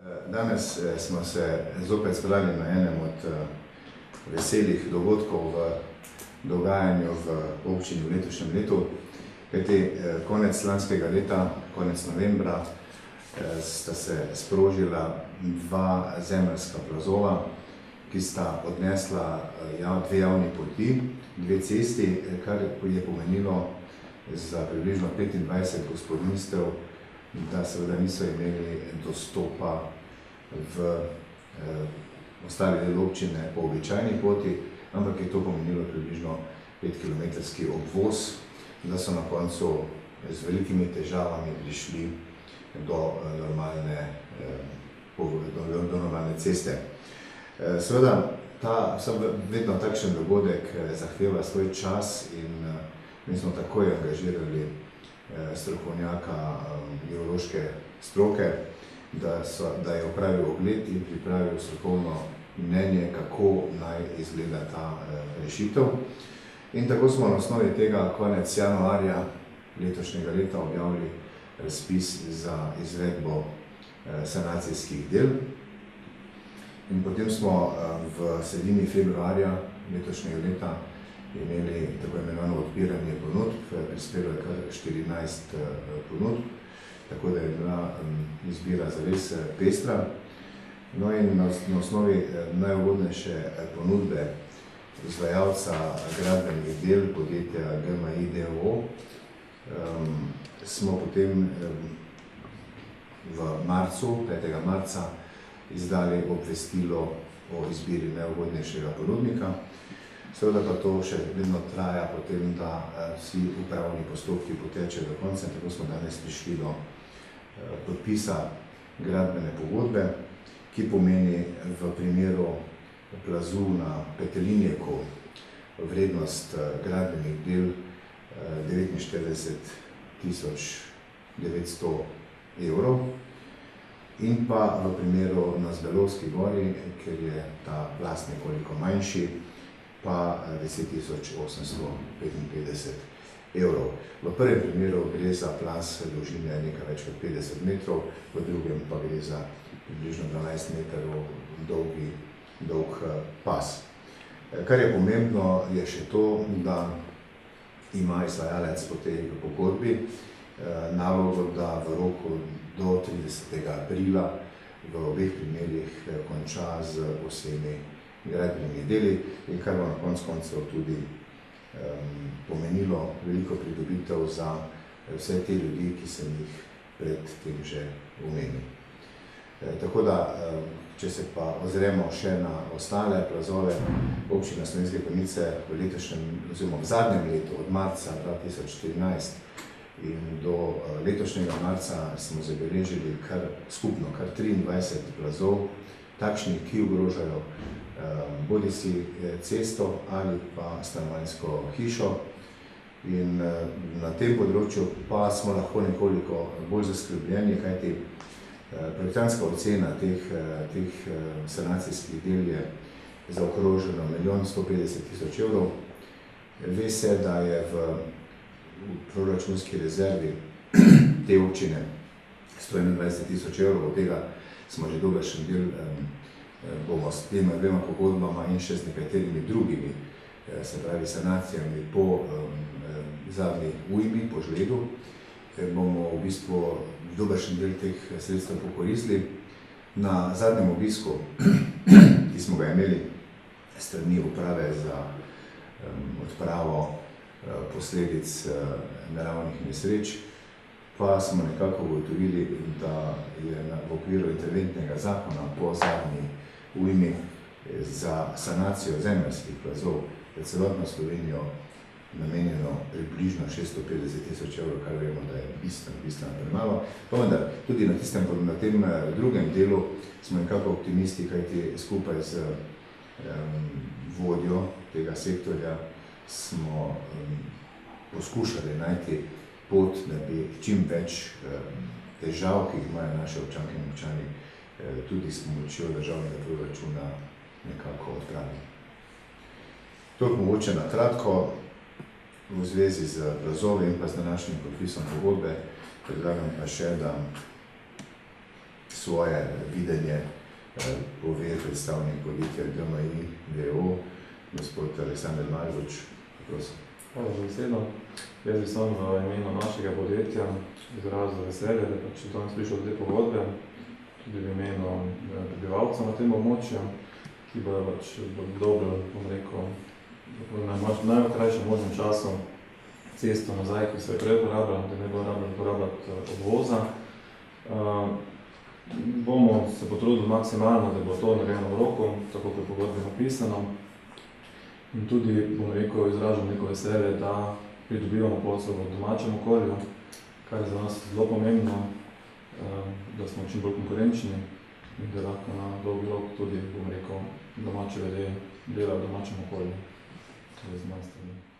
Danes smo se zopet zbrali na enem od veselih dogodkov v dogajanju v občini v letošnjem letu, kajti konec lanskega leta, konec novembra, sta se sprožila dva zemeljska plazova, ki sta odnesla dve javni poti, dve cesti, kar je pomenilo za približno 25 gospodinjstev, da seveda niso imeli dostopa v ostali del občine po običajni poti, ampak je to pomenilo približno 5-kilometrski obvoz, da so na koncu z velikimi težavami prišli do normalne ceste. Seveda, vedno takšen dogodek zahteva svoj čas in mi smo takoj angažirali strokovnjaka geološke stroke, da je opravil ogled in pripravil strokovno mnenje, kako naj izgleda ta rešitev. In tako smo na osnovi tega konec januarja letošnjega leta objavili razpis za izvedbo sanacijskih del. In potem smo v sredini februarja letošnjega leta imeli tako imenovano odpiranje ponudb, prispelo je kar 14 ponudb, tako da je bila izbira zares pestra. No in na osnovi najugodnejše ponudbe izvajalca gradbenih del podjetja GMI d.o.o. Smo potem v marcu, 5. marca, izdali obvestilo o izbiri najugodnejšega ponudnika. Seveda pa to še vedno traja potem, da vsi upravni postopki potečejo do konca, tako smo danes prišli do podpisa gradbene pogodbe, ki pomeni v primeru plazu na Petelinjeku vrednost gradbenih del 49.900 evrov in pa v primeru na Zbelovski gori, ker je ta plaz nekoliko manjši, pa 10.855 evrov. V prvem primeru gre za plaz dolžine nekaj več kot 50 metrov, v drugem pa gre za približno 12 metrov dolg pas. Kar je pomembno, je še to, da ima izvajalec po tej pogodbi nalogo, da v roku do 30. aprila v obeh primerih konča z vsemi gradbenimi deli, in kar bo na koncu tudi pomenilo veliko pridobitev za vse te ljudi, ki sem jih pred tem že omenil. Tako da, če se pa ozremo še na ostale plazove, občina Slovenske Konjice v letošnjem, oziroma v zadnjem letu, od marca 2014 in do letošnjega marca smo zabeležili skupno kar 23 plazov, takšnih, ki ogrožajo bodisi cesto ali pa stanovanjsko hišo. In na tem področju pa smo lahko nekoliko bolj zaskrbljeni, kajti projektantska ocena teh sanacijskih del je zaokroženo 1.150.000 evrov. Ve se, da je v proračunski rezervi te občine 121.000 evrov, od tega smo že dobršen del bomo s tema dvema pogodbama in še z nekaterimi drugimi, se pravi sanacijami po zadnji ujmi, po žledu, bomo v bistvu dobršen del teh sredstev pokoristili. Na zadnjem obisku, ki smo ga imeli strani uprave za odpravo posledic naravnih nesreč, pa smo nekako ugotovili, da je v okviru interventnega zakona po zadnji ujmi za sanacijo zemeljskih plazov pred celotno Slovenijo namenjeno približno 650.000 evrov, kar vemo, da je bistveno premalo. Pa vendar, tudi na tem drugem delu smo nekako optimisti, kajti skupaj z vodjo tega sektorja smo poskušali najti pot, da bi čim več težav, ki jih imajo naše občanke in občani, tudi s pomočjo državnega proračuna nekako odpravili. Toliko mogoče na kratko v zvezi z plazovi in pa z današnjim podpisom pogodbe. Predlagam pa še, da svoje videnje pove predstavnik podjetja GMI VO, gospod Aleksander Margoč, prosim. Hvala za besedo. Jaz bi sam v imenu našega podjetja izrazil veselje, da pač danes prišel do te pogodbe, tudi v imenu prebivalcev na tem območju, ki bodo pač dobro, bom rekel, v najkrajšem možnem času cesto nazaj, ki se je prej uporabljala, da ne bo uporabljati odvoza. Bomo se potrudili maksimalno, da bo to narejeno v roku, tako kot je v pogodbi napisano. In tudi, bom rekel, izražam neko veselje, da pridobivamo posel v domačem okolju, kar je za nas zelo pomembno, da smo čim bolj konkurenčni in da lahko na dolgi rok tudi, bom rekel, domače ljudje dela v domačem okolju. To je z nas strani.